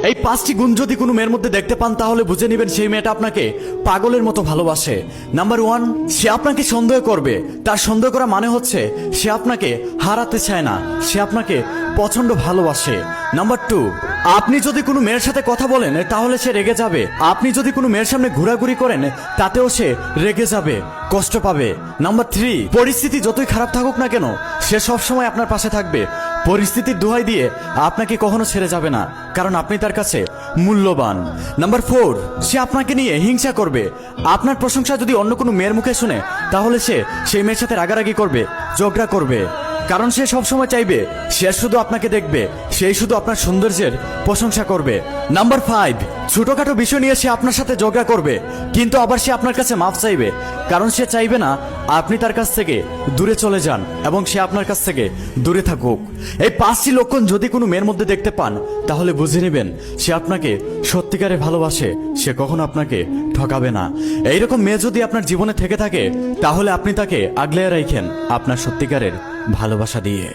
এই 5টি গুণ যদি কোনো মেয়ের মধ্যে দেখতে পান তাহলে বুঝে নেবেন সেই মেয়েটা আপনাকে পাগলের মতো ভালোবাসে। নাম্বার 1, সে আপনাকে সন্দেহ করবে। তার সন্দেহ করা মানে হচ্ছে সে আপনাকে হারাতে চায় না, সে আপনাকে প্রচন্ড ভালোবাসে। নাম্বার 2, আপনি যদি কোনো মেয়ের সাথে কথা বলেন তাহলে সে রেগে যাবে। আপনি যদি কোনো মেয়ের সামনে ঘোরাঘুরি করেন তাতেও সে রেগে যাবে, কষ্ট পাবে। নাম্বার 3, পরিস্থিতি যতই খারাপ থাকুক না কেন সে সবসময় আপনার পাশে থাকবে। পরিস্থিতির দোহাই দিয়ে আপনাকে কখনো ছেড়ে যাবে না, কারণ আপনি তার কাছে মূল্যবান। নাম্বার 4, সে আপনাকে নিয়ে হিংসা করবে। আপনার প্রশংসা যদি অন্য কোনো মেয়ের মুখে শুনে তাহলে সে সেই মেয়ের সাথে রাগারাগি করবে, ঝগড়া করবে, কারণ সে সবসময় চাইবে সে শুধু আপনাকে দেখবে, সেই শুধু আপনার সৌন্দর্যের প্রশংসা করবে। নাম্বার 5, ছোটখাটো বিষয় নিয়ে সে আপনার সাথে ঝগড়া করবে, কিন্তু আবার সে আপনার কাছে মাফ চাইবে, কারণ সে চাইবে না আপনি তার কাছ থেকে দূরে চলে যান এবং সে আপনার কাছ থেকে দূরে থাকুক। এই 5টি লক্ষণ যদি কোনো মেয়ের মধ্যে দেখতে পান তাহলে বুঝে নেবেন সে আপনাকে সত্যিকারে ভালোবাসে, সে কখনো আপনাকে ঠকাবে না। এইরকম মেয়ে যদি আপনার জীবনে থেকে থাকে তাহলে আপনি তাকে আগলে রাখেন আপনার সত্যিকারের ভালোবাসা দিয়ে।